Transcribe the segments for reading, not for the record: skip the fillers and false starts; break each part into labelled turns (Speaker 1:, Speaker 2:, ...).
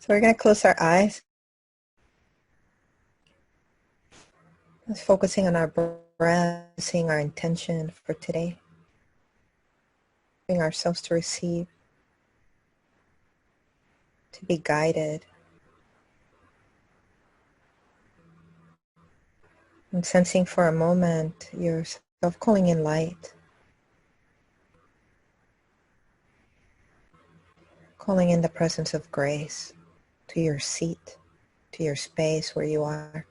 Speaker 1: So we're going to close our eyes. Just focusing on our breath, seeing our intention for today. Allowing ourselves to receive, to be guided. And sensing for a moment yourself calling in light. Calling in the presence of grace to your seat, to your space where you are.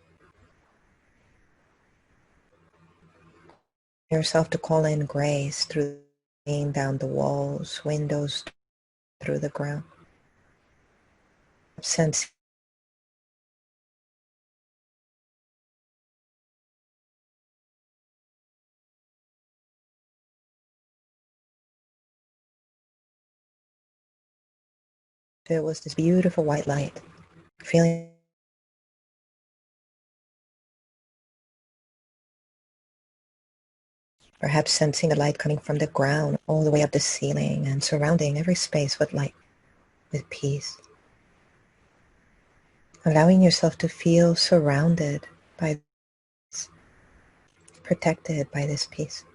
Speaker 1: Yourself to call in grace through down the walls, windows, through the ground. Sense it was this beautiful white light, feeling perhaps sensing the light coming from the ground all the way up the ceiling and surrounding every space with light, with peace. Allowing yourself to feel surrounded by this, protected by this peace.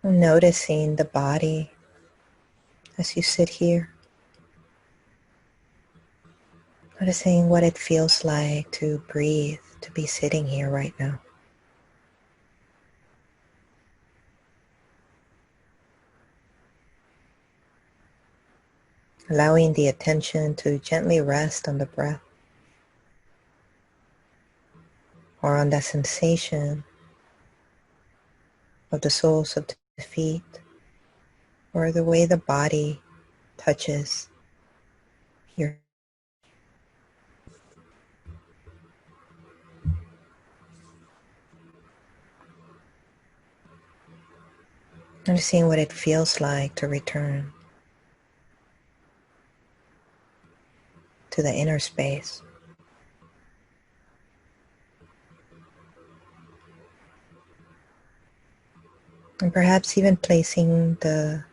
Speaker 1: Noticing the body as you sit here. Noticing what it feels like to breathe, to be sitting here right now. Allowing the attention to gently rest on the breath or on the sensation of the soles of the feet or the way the body touches your. Noticing what it feels like to return to the inner space. And perhaps even placing the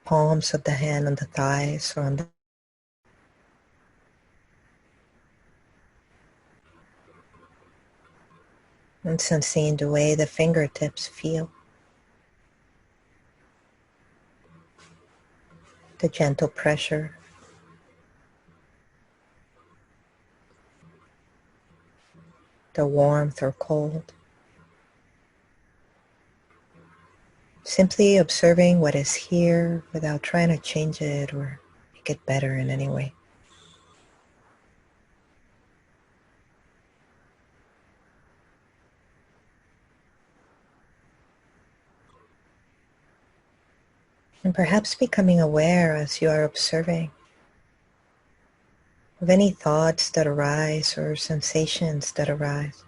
Speaker 1: palms of the hand on the thighs or on the and sensing the way the fingertips feel. The gentle pressure. The warmth or cold. Simply observing what is here without trying to change it or make it better in any way. And perhaps becoming aware as you are observing of any thoughts that arise or sensations that arise.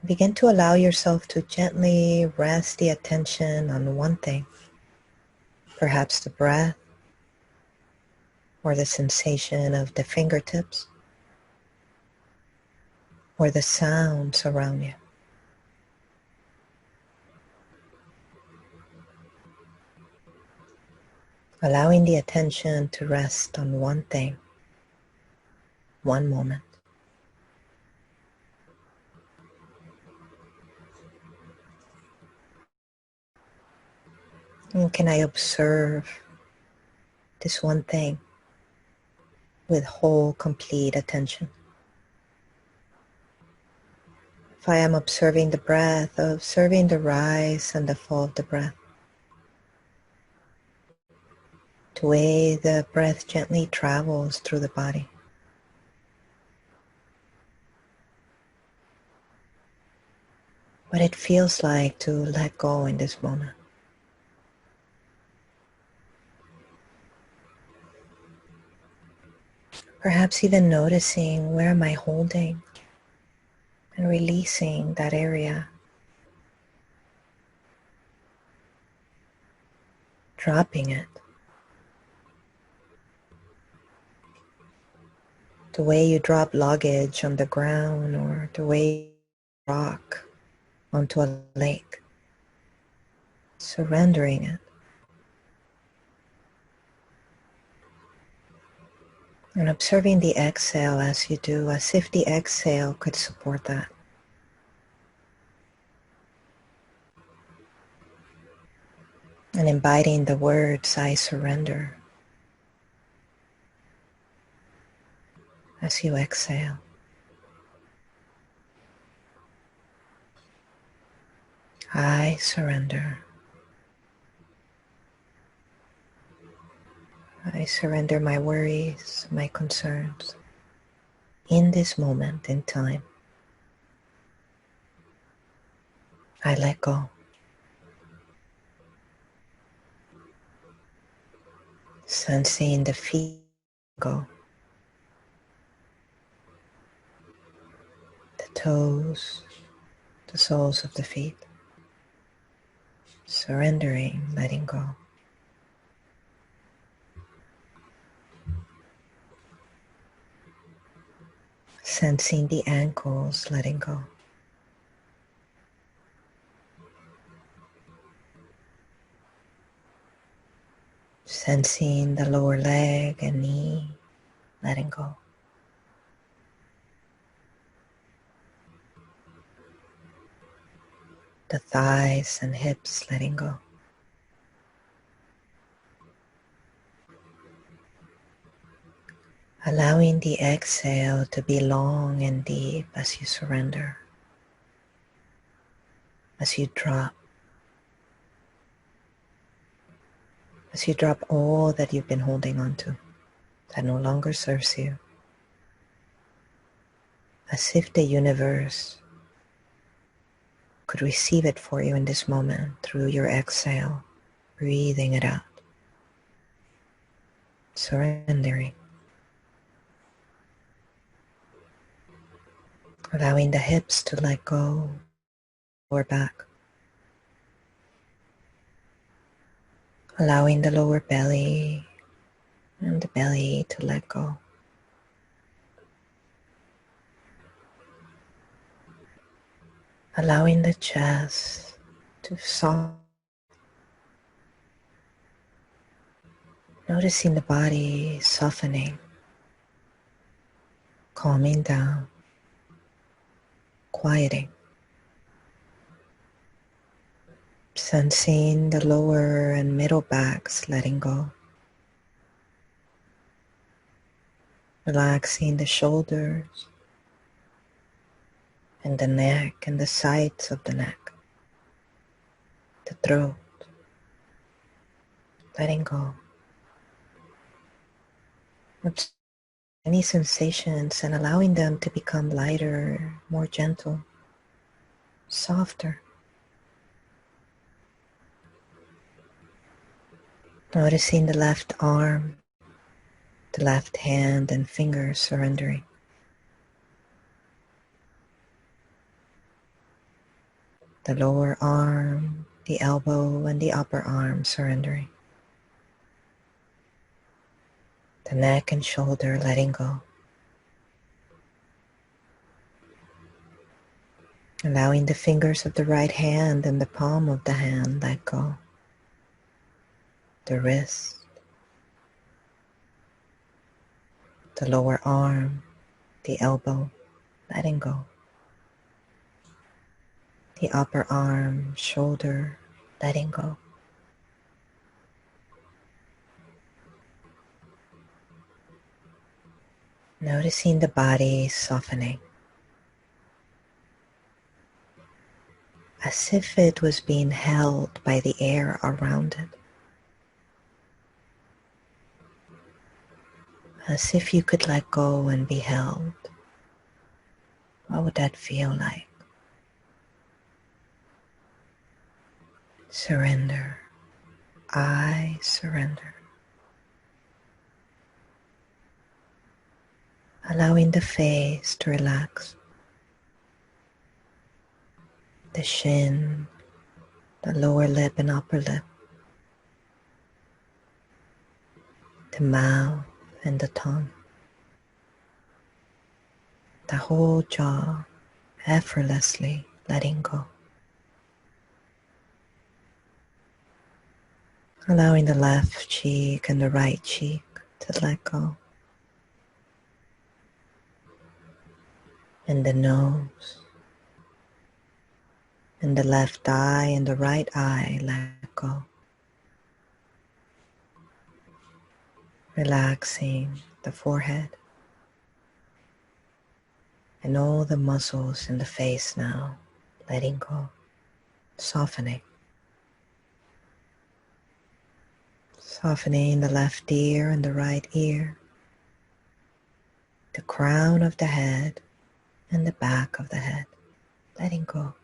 Speaker 1: Begin to allow yourself to gently rest the attention on one thing, perhaps the breath or the sensation of the fingertips or the sounds around you. Allowing the attention to rest on one thing, one moment. And can I observe this one thing with whole, complete attention? If I am observing the breath, observing the rise and the fall of the breath, the way the breath gently travels through the body. What it feels like to let go in this moment. Perhaps even noticing where am I holding and releasing that area. Dropping it. The way you drop luggage on the ground or the way you rock onto a lake. Surrendering it. And observing the exhale as you do, as if the exhale could support that. And inviting the words, I surrender, as you exhale. I surrender. I surrender my worries, my concerns in this moment in time. I let go. Sensing the feet go, the toes, the soles of the feet. Surrendering, letting go. Sensing the ankles, letting go. Sensing the lower leg and knee, letting go. The thighs and hips, letting go. Allowing the exhale to be long and deep as you surrender, as you drop all that you've been holding on to that no longer serves you, as if the universe could receive it for you in this moment through your exhale, breathing it out, surrendering, allowing the hips to let go, lower back, allowing the lower belly and the belly to let go. Allowing the chest to soften. Noticing the body softening, calming down, quieting. Sensing the lower and middle backs letting go. Relaxing the shoulders and the neck and the sides of the neck, the throat, letting go. Observe any sensations and allowing them to become lighter, more gentle, softer. Noticing the left arm, the left hand and fingers surrendering. The lower arm, the elbow and the upper arm surrendering. The neck and shoulder letting go. Allowing the fingers of the right hand and the palm of the hand let go. The wrist, the lower arm, the elbow letting go. The upper arm, shoulder letting go. Noticing the body softening, as if it was being held by the air around it. As if you could let go and be held. What would that feel like? Surrender. I surrender. Allowing the face to relax. The chin, the lower lip and upper lip. The mouth and the tongue. the whole jaw, effortlessly letting go. Allowing the left cheek and the right cheek to let go. And the nose. And the left eye and the right eye let go. Relaxing the forehead. And all the muscles in the face now, letting go, softening. Softening the left ear and the right ear, the crown of the head and the back of the head, letting go.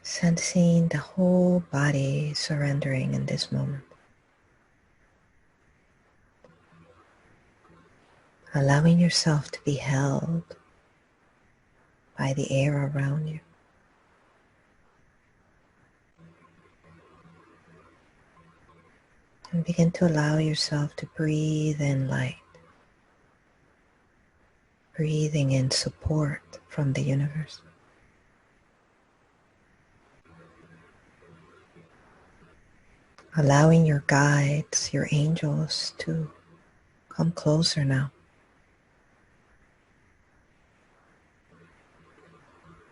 Speaker 1: Sensing the whole body surrendering in this moment. Allowing yourself to be held by the air around you. And begin to allow yourself to breathe in light. Breathing in support from the universe. Allowing your guides, your angels to come closer now.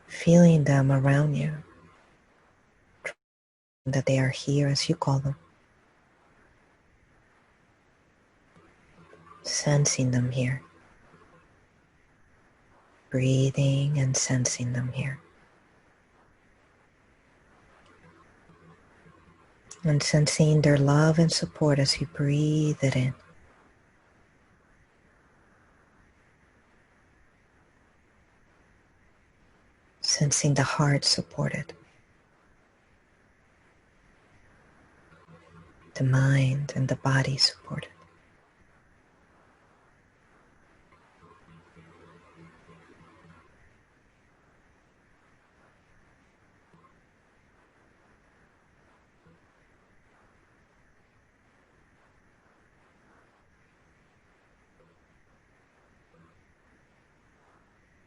Speaker 1: Feeling them around you. That they are here as you call them. Sensing them here. Breathing and sensing them here. And sensing their love and support as you breathe it in. Sensing the heart supported. The mind and the body supported.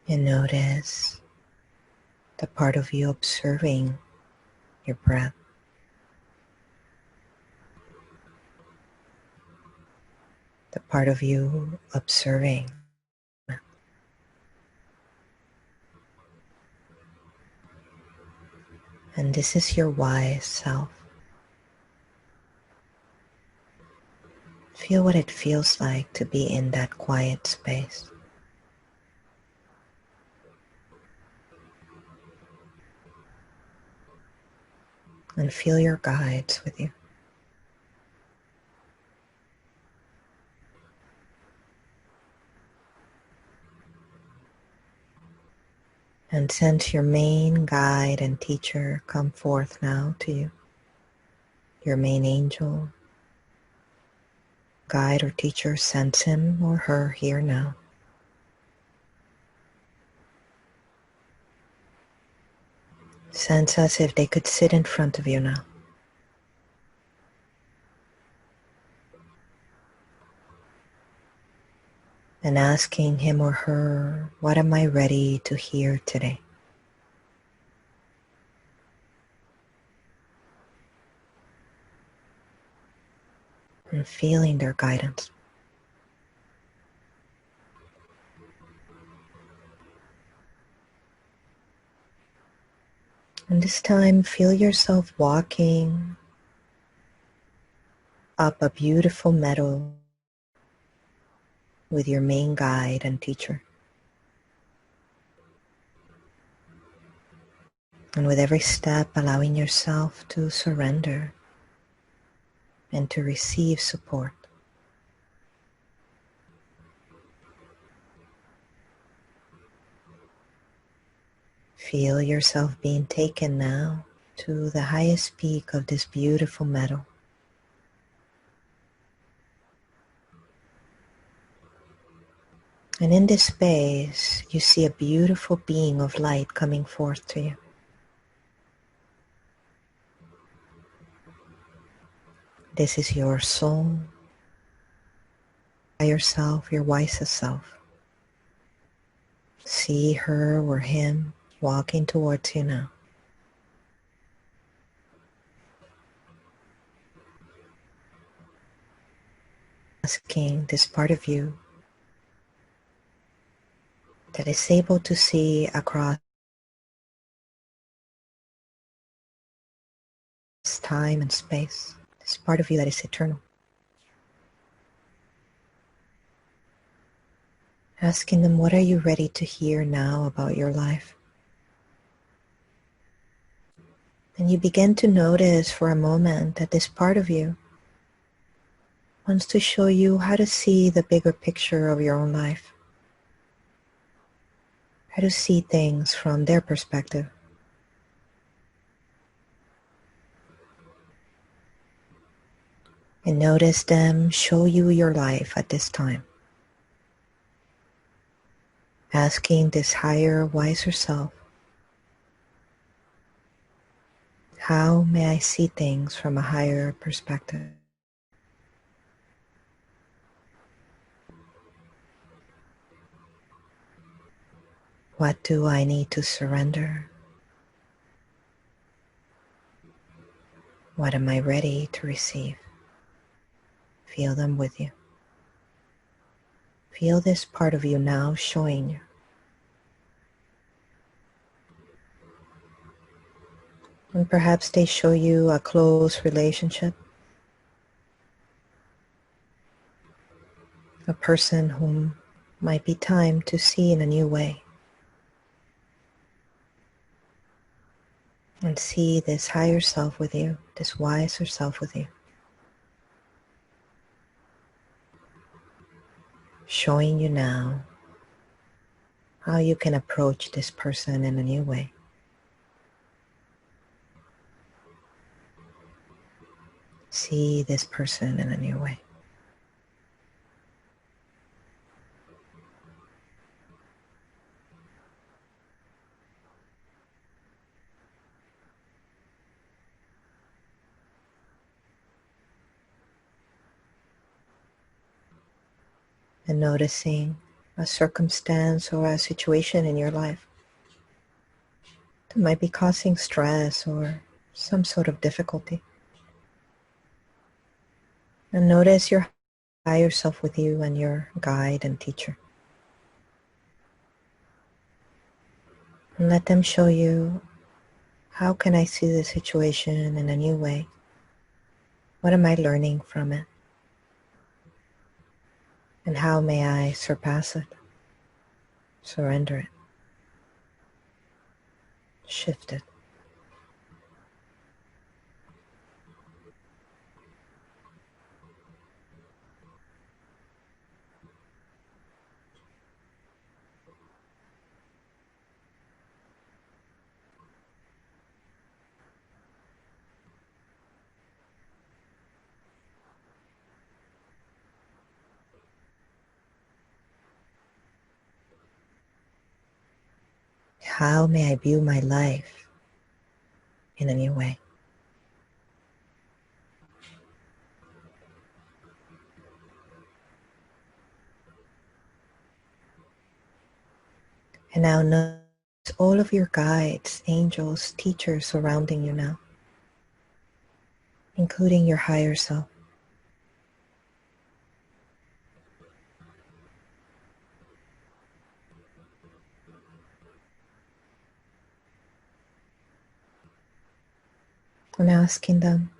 Speaker 1: And notice the part of you observing your breath. The part of you observing. And this is your wise self. Feel what it feels like to be in that quiet space. And feel your guides with you. And sense your main guide and teacher come forth now to you. Your main angel, guide or teacher, sense him or her here now. Sense as if they could sit in front of you now. And asking him or her, what am I ready to hear today? And feeling their guidance. And this time, feel yourself walking up a beautiful meadow with your main guide and teacher. And with every step, allowing yourself to surrender and to receive support. Feel yourself being taken now to the highest peak of this beautiful meadow. And in this space, you see a beautiful being of light coming forth to you. This is your soul, higher self, your wisest self. See her or him walking towards you now. Asking this part of you that is able to see across time and space, this part of you that is eternal. Asking them, what are you ready to hear now about your life? And you begin to notice for a moment that this part of you wants to show you how to see the bigger picture of your own life, how to see things from their perspective. And notice them show you your life at this time. Asking this higher, wiser self, how may I see things from a higher perspective? What do I need to surrender? What am I ready to receive? Feel them with you. Feel this part of you now showing you. And perhaps they show you a close relationship, a person whom might be time to see in a new way. And see this higher self with you, this wiser self with you. Showing you now how you can approach this person in a new way. See this person in a new way. And noticing a circumstance or a situation in your life that might be causing stress or some sort of difficulty. And notice your higher self with you and your guide and teacher. And let them show you, how can I see the situation in a new way? What am I learning from it? And how may I surpass it, surrender it, shift it? How may I view my life in a new way? And now notice all of your guides, angels, teachers surrounding you now, including your higher self. And asking them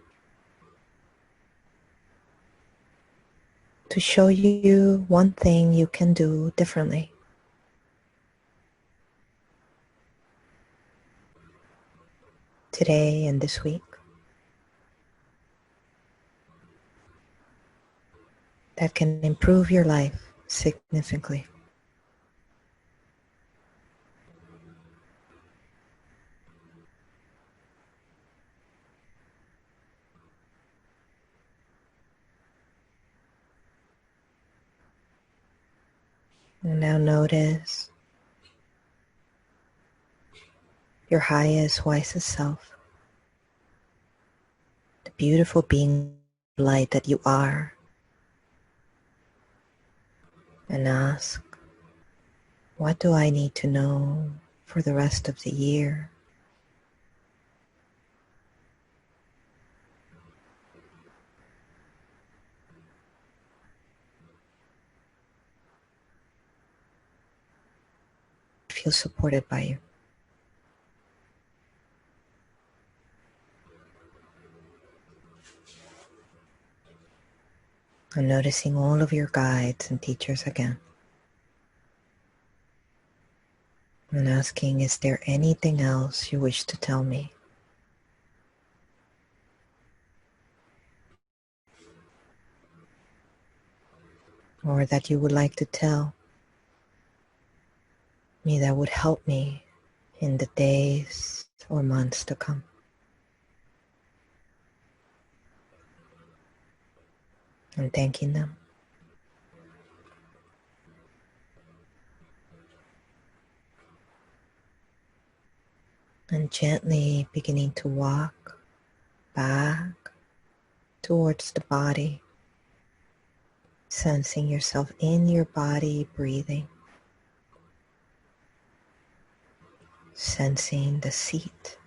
Speaker 1: to show you one thing you can do differently. Today and this week, that can improve your life significantly. And now notice your highest, wisest self, the beautiful being light that you are, and ask, what do I need to know for the rest of the year? Feel supported by you. And noticing all of your guides and teachers again. And asking, is there anything else you wish to tell me? Or that you would like to tell me that would help me in the days or months to come? And thanking them. And gently beginning to walk back towards the body, sensing yourself in your body, breathing, sensing the seat,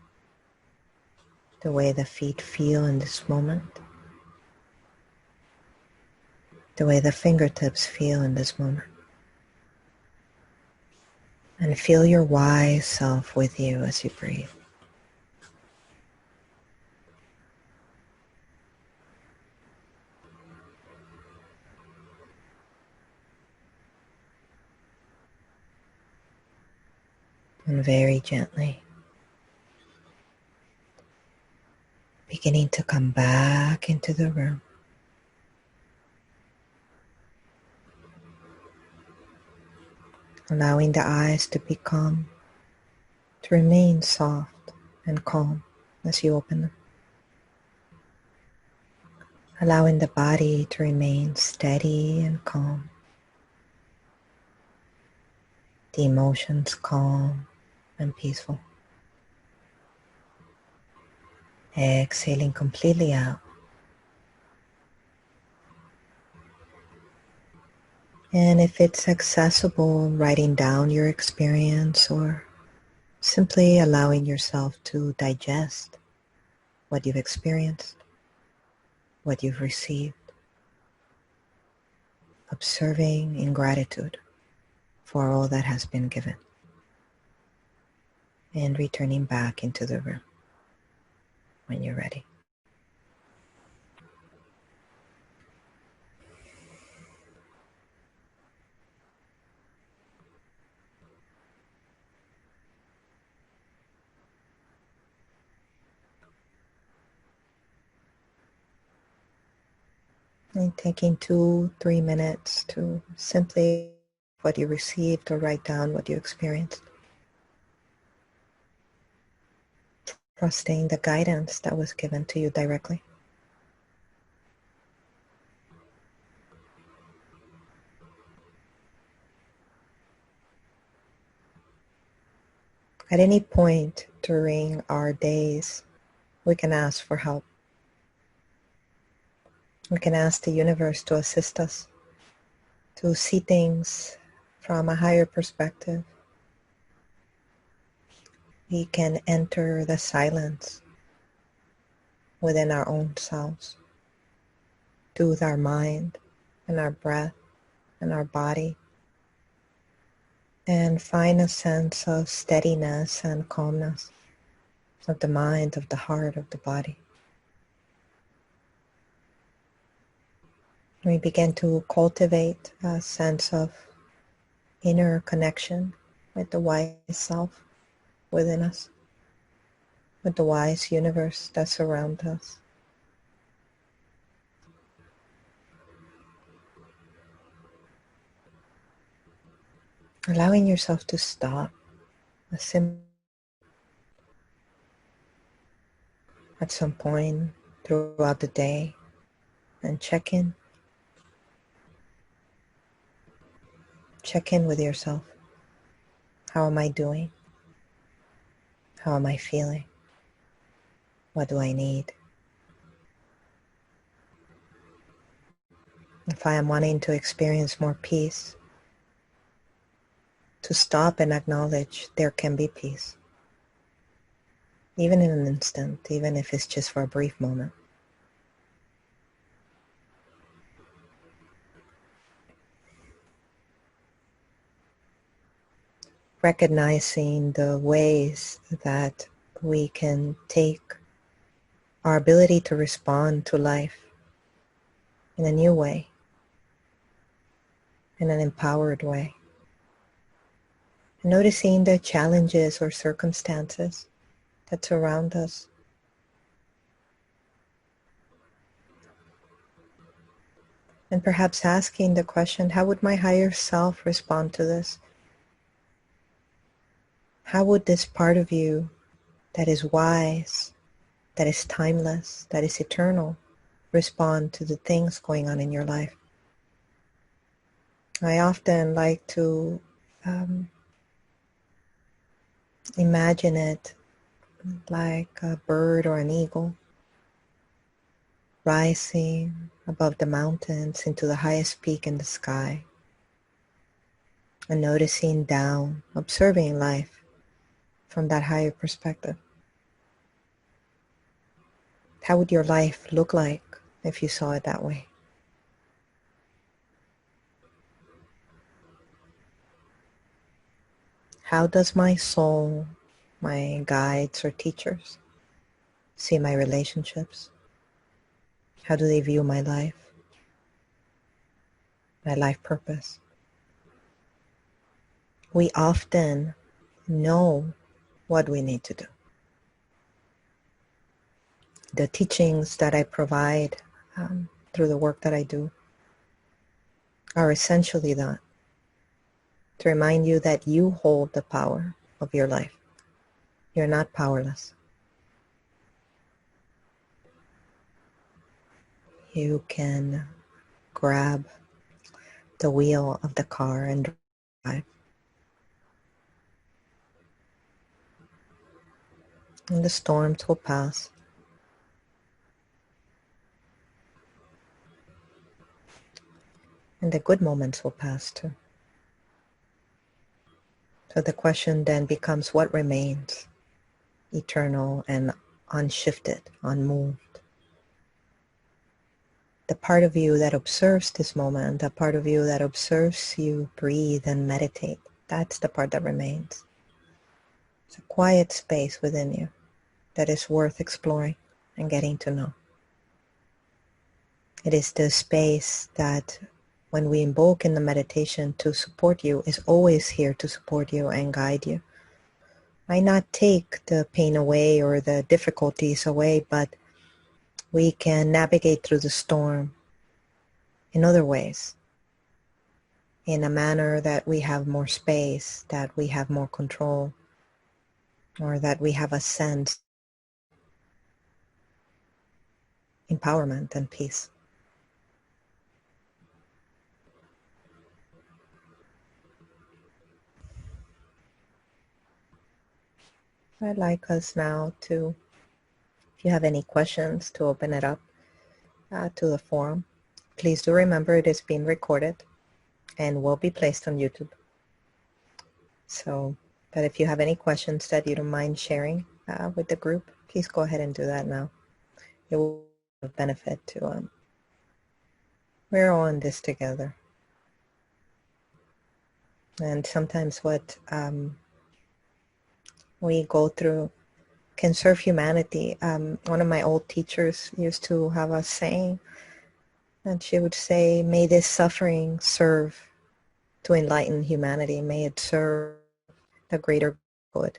Speaker 1: the way the feet feel in this moment, the way the fingertips feel in this moment. And feel your wise self with you as you breathe. And very gently, beginning to come back into the room. Allowing the eyes to become, to remain soft and calm as you open them. Allowing the body to remain steady and calm. The emotions calm and peaceful. Exhaling completely out. And if it's accessible, writing down your experience or simply allowing yourself to digest what you've experienced, what you've received. Observing in gratitude for all that has been given. And returning back into the room when you're ready. And taking 2-3 minutes to simply what you received or write down what you experienced. Trusting the guidance that was given to you directly. At any point during our days, we can ask for help. We can ask the universe to assist us, to see things from a higher perspective. We can enter the silence within our own selves, with our mind and our breath and our body, and find a sense of steadiness and calmness of the mind, of the heart, of the body. We begin to cultivate a sense of inner connection with the wise self within us, with the wise universe that surrounds us. Allowing yourself to stop at some point throughout the day and check in. Check in with yourself. How am I doing? How am I feeling? What do I need? If I am wanting to experience more peace, to stop and acknowledge there can be peace, even in an instant, even if it's just for a brief moment. Recognizing the ways that we can take our ability to respond to life in a new way, in an empowered way. And noticing the challenges or circumstances that surround us. And perhaps asking the question, how would my higher self respond to this? How would this part of you that is wise, that is timeless, that is eternal, respond to the things going on in your life? I often like to imagine it like a bird or an eagle rising above the mountains into the highest peak in the sky and noticing down, observing life from that higher perspective. How would your life look like if you saw it that way? How does my soul, my guides or teachers, see my relationships? How do they view my life purpose? We often know what we need to do. The teachings that I provide through the work that I do are essentially that, to remind you that you hold the power of your life. You're not powerless. You can grab the wheel of the car and drive. And the storms will pass. And the good moments will pass too. So the question then becomes, what remains eternal and unshifted, unmoved? The part of you that observes this moment, the part of you that observes you breathe and meditate, that's the part that remains. It's a quiet space within you that is worth exploring and getting to know. It is the space that when we invoke in the meditation to support you is always here to support you and guide you. Might not take the pain away or the difficulties away, but we can navigate through the storm in other ways, in a manner that we have more space, that we have more control, or that we have a sense of empowerment and peace. I'd like us now to, if you have any questions, to open it up to the forum. Please do remember it is being recorded and will be placed on YouTube. So, but if you have any questions that you don't mind sharing with the group, please go ahead and do that now. It will benefit to, we're all in this together. And sometimes what we go through can serve humanity. One of my old teachers used to have a saying, and she would say, may this suffering serve to enlighten humanity. May it serve the greater good.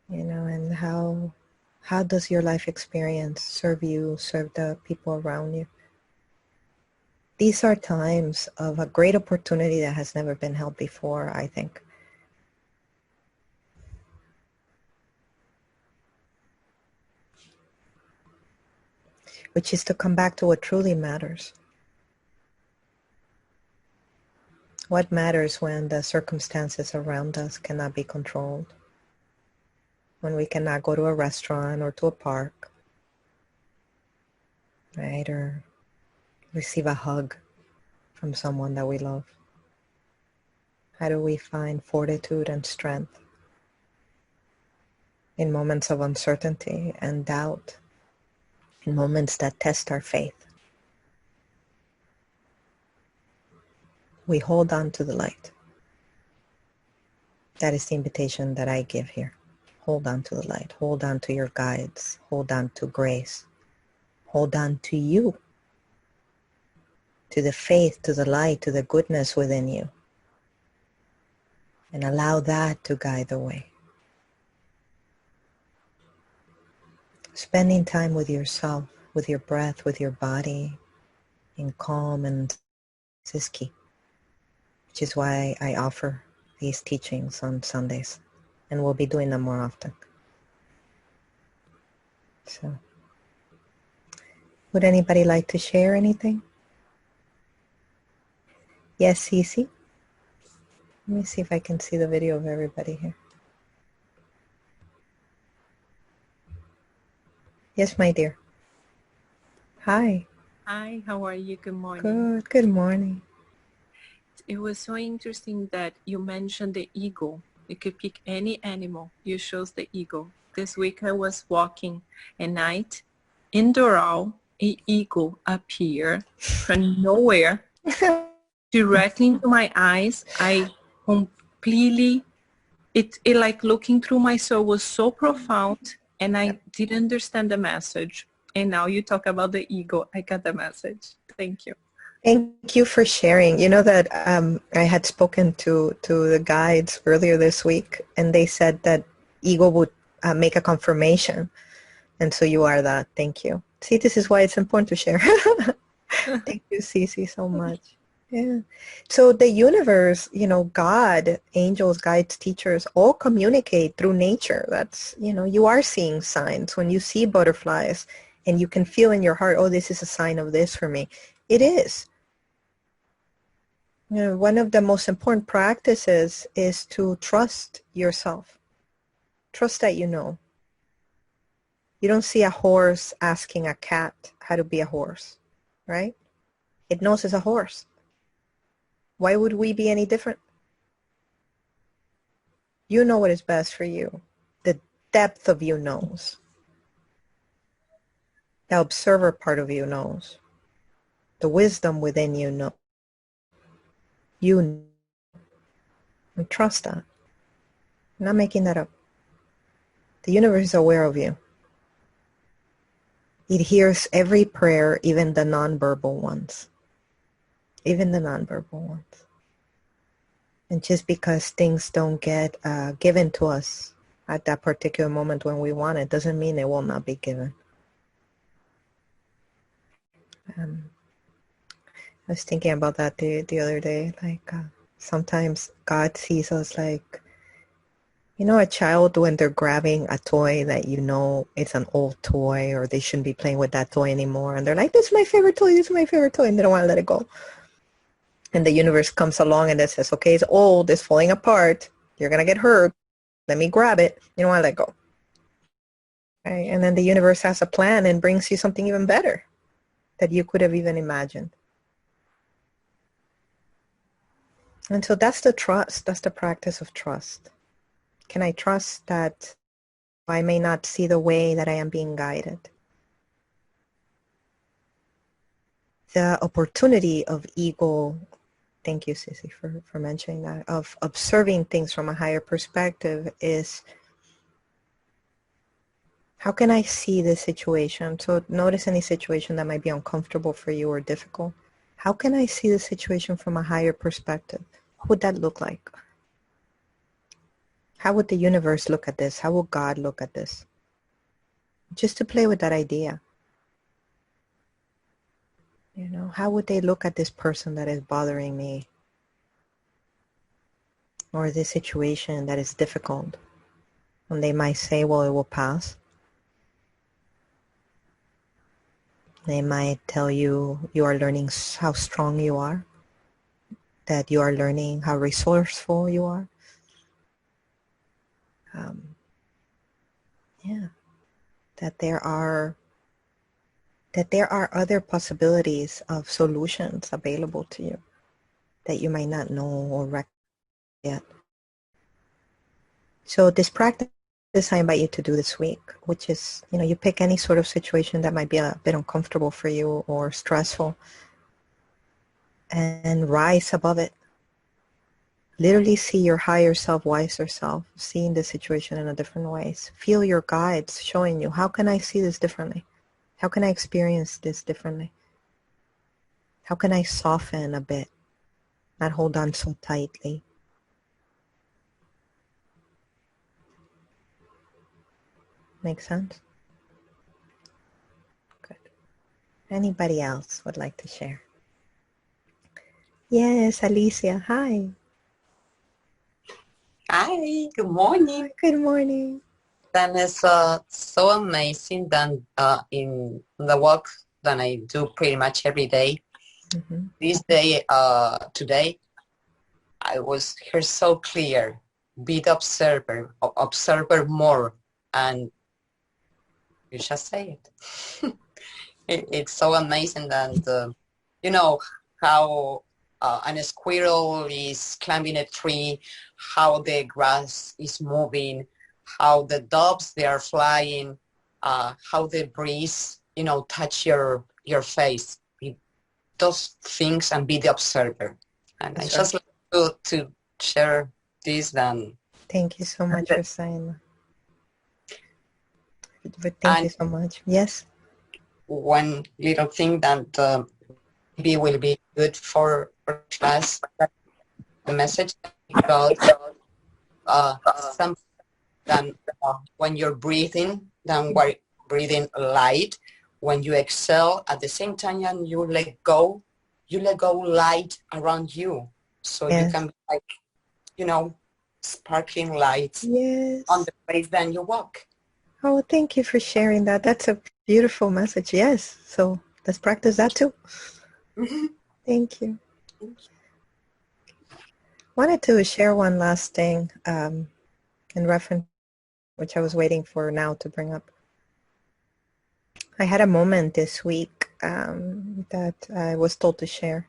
Speaker 1: You know, and how does your life experience serve you, serve the people around you? These are times of a great opportunity that has never been held before, I think. Which is to come back to what truly matters. What matters when the circumstances around us cannot be controlled? When we cannot go to a restaurant or to a park, right? Or receive a hug from someone that we love. How do we find fortitude and strength in moments of uncertainty and doubt, in moments that test our faith? We hold on to the light. That is the invitation that I give here. Hold on to the light. Hold on to your guides. Hold on to grace. Hold on to you, to the faith, to the light, to the goodness within you. And allow that to guide the way. Spending time with yourself, with your breath, with your body, in calm and is key, which is why I offer these teachings on Sundays, and we'll be doing them more often. So, would anybody like to share anything? Yes, Cece? Let me see if I can see the video of everybody here. Yes, my dear. Hi.
Speaker 2: Hi, how are you? Good morning.
Speaker 1: Good. Good morning.
Speaker 2: It was so interesting that you mentioned the eagle. You could pick any animal. You chose the eagle. This week I was walking at night. In Doral, an eagle appeared from nowhere directly into my eyes. I completely, it like looking through my soul was so profound, and I didn't understand the message. And now you talk about the eagle. I got the message. Thank you.
Speaker 1: Thank you for sharing. You know that I had spoken to the guides earlier this week, and they said that eagle would make a confirmation. And so you are that. Thank you. See, this is why it's important to share. Thank you, Cece, so much. Yeah. So the universe, God, angels, guides, teachers, all communicate through nature. That's, you are seeing signs. When you see butterflies and you can feel in your heart, oh, this is a sign of this for me. It is. One of the most important practices is to trust yourself. Trust that you know. You don't see a horse asking a cat how to be a horse, right? It knows it's a horse. Why would we be any different? You know what is best for you. The depth of you knows. The observer part of you knows. The wisdom within you knows. You know. And trust that. I'm not making that up. The universe is aware of you. It hears every prayer, even the nonverbal ones. Even the nonverbal ones. And just because things don't get given to us at that particular moment when we want it, doesn't mean it will not be given. I was thinking about that the other day. Like sometimes God sees us like, a child when they're grabbing a toy that it's an old toy or they shouldn't be playing with that toy anymore. And they're like, this is my favorite toy, this is my favorite toy. And they don't want to let it go. And the universe comes along and it says, okay, it's old, it's falling apart. You're going to get hurt. Let me grab it. You don't want to let go. Right? And then the universe has a plan and brings you something even better that you could have even imagined. And so that's the trust. That's the practice of trust. Can I trust that I may not see the way that I am being guided? The opportunity of ego, thank you, Sissy, for mentioning that, of observing things from a higher perspective is, how can I see this situation? So notice any situation that might be uncomfortable for you or difficult. How can I see the situation from a higher perspective? What would that look like? How would the universe look at this? How would God look at this? Just to play with that idea. How would they look at this person that is bothering me? Or this situation that is difficult? And they might say, well, it will pass. They might tell you you are learning how strong you are, that you are learning how resourceful you are. That there are other possibilities of solutions available to you that you might not know or recognize. yet. So this practice I invite you to do this week, which is, you pick any sort of situation that might be a bit uncomfortable for you or stressful, and rise above it. Literally see your higher self, wiser self, seeing the situation in a different way. Feel your guides showing you, how can I see this differently? How can I experience this differently? How can I soften a bit, not hold on so tightly? Make sense? Good. Anybody else would like to share? Yes, Alicia, hi.
Speaker 3: Hi, good morning.
Speaker 1: Good morning.
Speaker 3: That is so amazing that in the work that I do pretty much every day.
Speaker 1: Mm-hmm.
Speaker 3: This day, today, I was here so clear. Be the observer more, and you just say it. It's so amazing that you know how a squirrel is climbing a tree, how the grass is moving, how the doves they are flying, how the breeze touch your face. Be those things and be the observer. And
Speaker 1: That's
Speaker 3: I just like to share this. Then
Speaker 1: thank you so much for saying that. But thank you
Speaker 3: and
Speaker 1: so much. Yes.
Speaker 3: one little thing that maybe will be good for class, the message about some than when you're breathing, then we're breathing light. When you exhale at the same time and you let go light around you. So you
Speaker 1: Yes.
Speaker 3: can be like, sparkling lights
Speaker 1: Yes.
Speaker 3: on the place then you walk.
Speaker 1: Oh, thank you for sharing that. That's a beautiful message. Yes. So let's practice that too. Thank you. Wanted to share one last thing in reference, which I was waiting for now to bring up. I had a moment this week that I was told to share.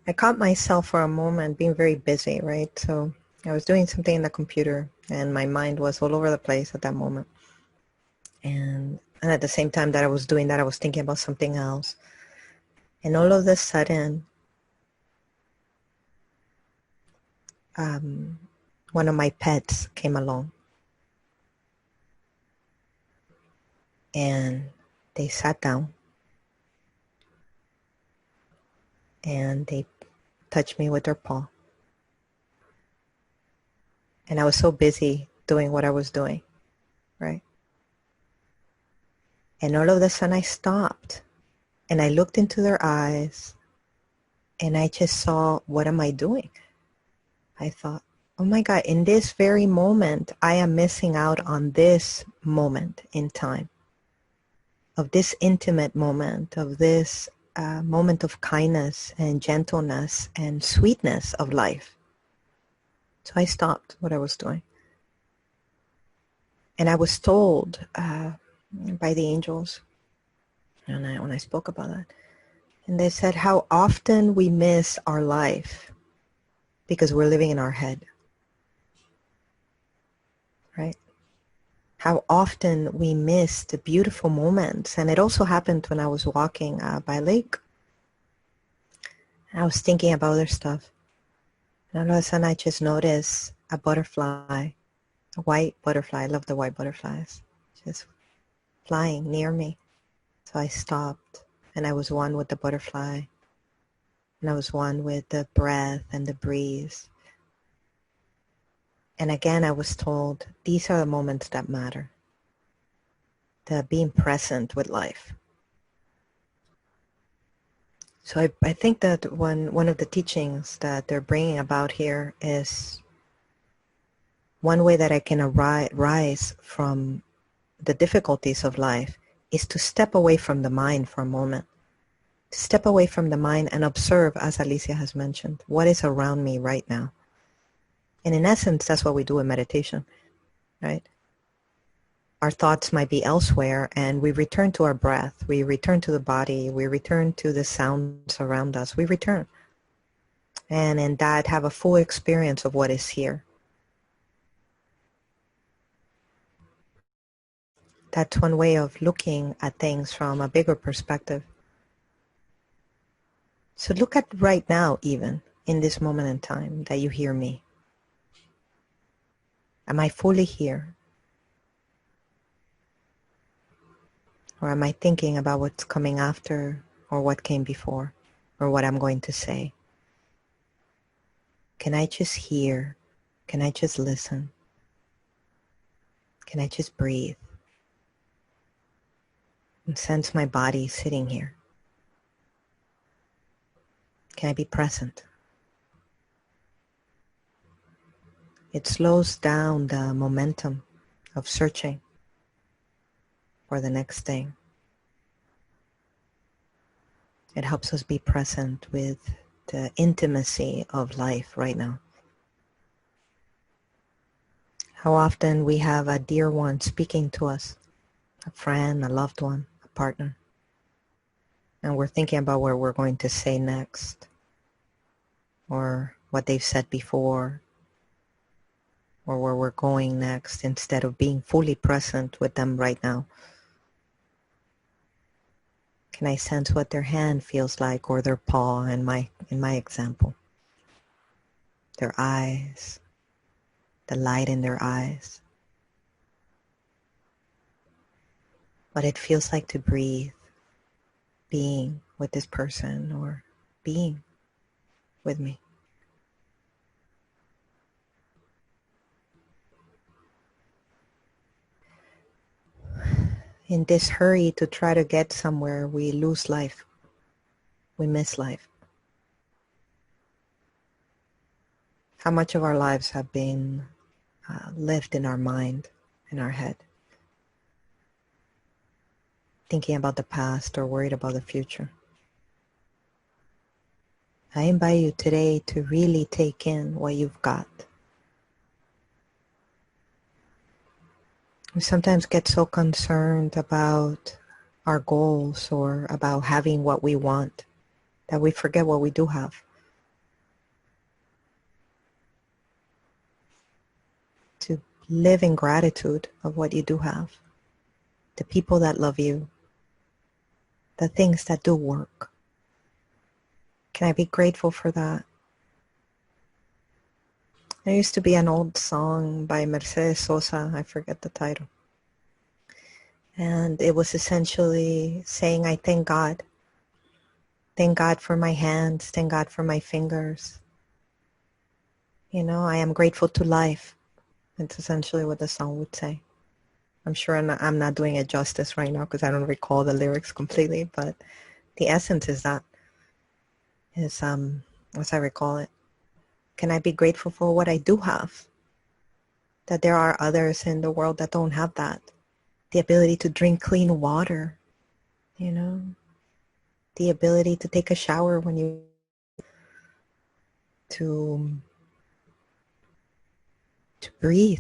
Speaker 1: I caught myself for a moment being very busy, right? So I was doing something in the computer and my mind was all over the place at that moment. And at the same time that I was doing that, I was thinking about something else. And all of a sudden, one of my pets came along. And they sat down. And they touched me with their paw. And I was so busy doing what I was doing, right? And all of a sudden I stopped. And I looked into their eyes. And I just saw, what am I doing? I thought, oh my God, in this very moment, I am missing out on this moment in time, of this intimate moment, of this moment of kindness and gentleness and sweetness of life. So I stopped what I was doing. And I was told by the angels, and when I spoke about that, and they said how often we miss our life because we're living in our head. Right? How often we miss the beautiful moments. And it also happened when I was walking by a lake. I was thinking about other stuff. And all of a sudden I just noticed a butterfly, a white butterfly. I love the white butterflies. Just flying near me. So I stopped and I was one with the butterfly. And I was one with the breath and the breeze. And again, I was told, these are the moments that matter. The being present with life. So I think that one of the teachings that they're bringing about here is one way that I can rise from the difficulties of life is to step away from the mind for a moment. To step away from the mind and observe, as Alicia has mentioned, what is around me right now. And in essence, that's what we do in meditation, right? Our thoughts might be elsewhere and we return to our breath, we return to the body, we return to the sounds around us, we return. and in that have a full experience of what is here. That's one way of looking at things from a bigger perspective. So look at right now, even in this moment in time that you hear me. Am I fully here? Or am I thinking about what's coming after, or what came before, or what I'm going to say? Can I just hear? Can I just listen? Can I just breathe and sense my body sitting here? Can I be present? It slows down the momentum of searching for the next thing. It helps us be present with the intimacy of life right now. How often we have a dear one speaking to us, a friend, a loved one, a partner, and we're thinking about what we're going to say next, or what they've said before, or where we're going next, instead of being fully present with them right now. Can I sense what their hand feels like, or their paw in my example? Their eyes, the light in their eyes. What it feels like to breathe, being with this person, or being with me. In this hurry to try to get somewhere, we lose life. We miss life. How much of our lives have been lived in our mind, in our head, thinking about the past or worried about the future? I invite you today to really take in what you've got. We sometimes get so concerned about our goals or about having what we want that we forget what we do have. To live in gratitude of what you do have, the people that love you, the things that do work. Can I be grateful for that? There used to be an old song by Mercedes Sosa, I forget the title. And it was essentially saying, I thank God. Thank God for my hands, thank God for my fingers. You know, I am grateful to life. It's essentially what the song would say. I'm sure I'm not doing it justice right now because I don't recall the lyrics completely, but the essence is that, is as I recall it. Can I be grateful for what I do have? That there are others in the world that don't have that. The ability to drink clean water, you know, the ability to take a shower when you to breathe,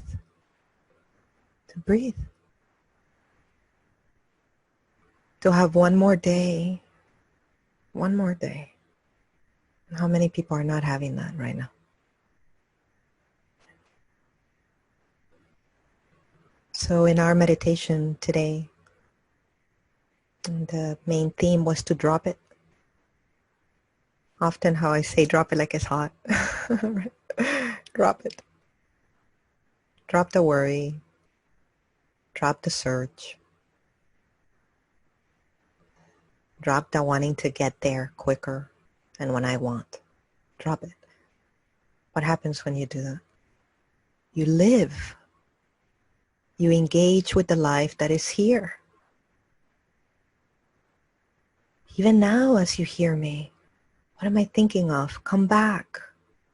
Speaker 1: to breathe, to have one more day. How many people are not having that right now? So in our meditation today, the main theme was to drop it. Often how I say drop it like it's hot. Drop it. Drop the worry. Drop the search. Drop the wanting to get there quicker and when I want. Drop it. What happens when you do that? You live. You engage with the life that is here. Even now as you hear me, what am I thinking of? Come back.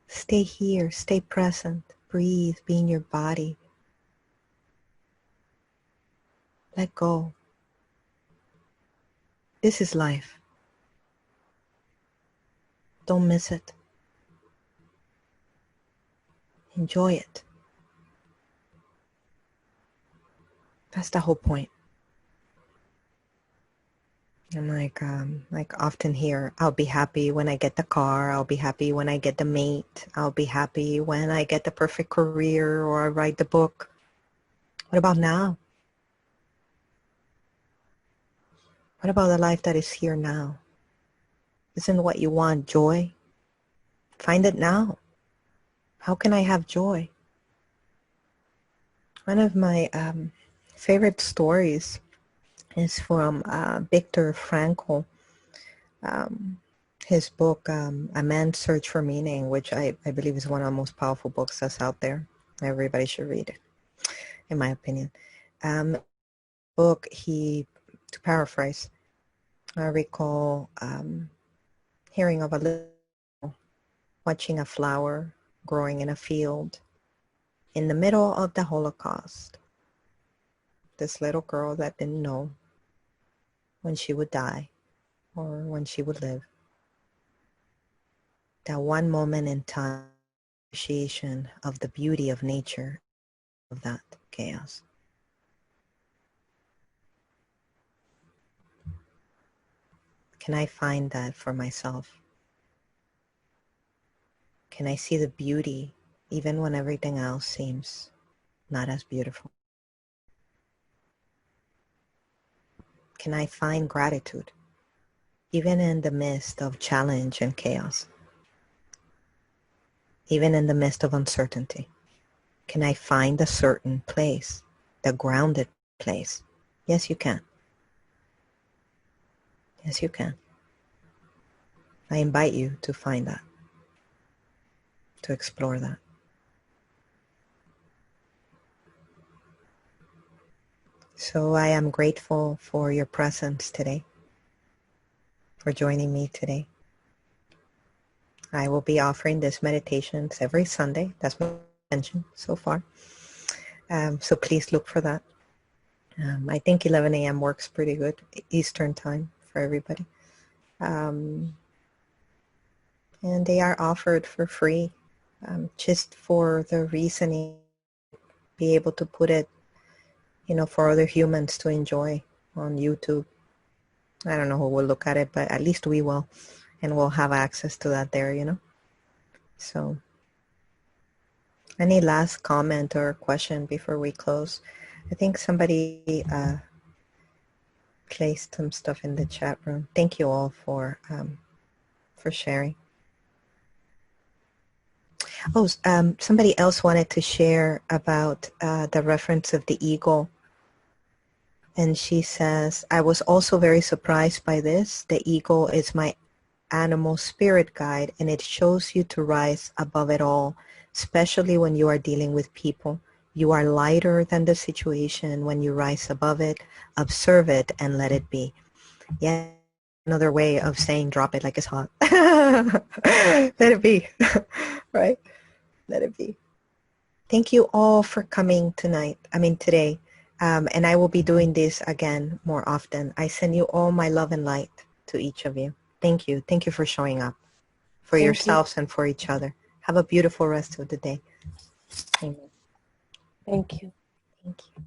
Speaker 1: Stay here. Stay present. Breathe. Be in your body. Let go. This is life. Don't miss it. Enjoy it. That's the whole point. I'm like often here, I'll be happy when I get the car. I'll be happy when I get the mate. I'll be happy when I get the perfect career or I write the book. What about now? What about the life that is here now? Isn't what you want joy? Find it now. How can I have joy? One of my favorite stories is from Viktor Frankl. His book, A Man's Search for Meaning, which I believe is one of the most powerful books that's out there. Everybody should read it, in my opinion. Book, to paraphrase, I recall hearing of a little, watching a flower growing in a field in the middle of the Holocaust. This little girl that didn't know when she would die or when she would live. That one moment in time, appreciation of the beauty of nature, of that chaos. Can I find that for myself? Can I see the beauty even when everything else seems not as beautiful? Can I find gratitude even in the midst of challenge and chaos? Even in the midst of uncertainty? Can I find a certain place, the grounded place? Yes, you can. Yes, you can. I invite you to find that, to explore that. So I am grateful for your presence today, for joining me today. I will be offering these meditations every Sunday. That's my intention so far. So please look for that. I think 11 a.m. works pretty good, Eastern time for everybody. And they are offered for free, just for the reasoning, be able to put it, for other humans to enjoy on YouTube. I don't know who will look at it, but at least we will, and we'll have access to that there. So any last comment or question before we close? I think somebody placed some stuff in the chat room. Thank you all for sharing. Oh, somebody else wanted to share about the reference of the eagle. And she says, I was also very surprised by this. The eagle is my animal spirit guide, and it shows you to rise above it all, especially when you are dealing with people. You are lighter than the situation when you rise above it, observe it, and let it be. Yeah, another way of saying drop it like it's hot. Let it be, right? Let it be. Thank you all for coming today. And I will be doing this again more often. I send you all my love and light to each of you. Thank you. Thank you for showing up for
Speaker 3: Thank you.
Speaker 1: yourselves and for each other. Have a beautiful rest of the day. Amen.
Speaker 3: Thank you.
Speaker 1: Thank you.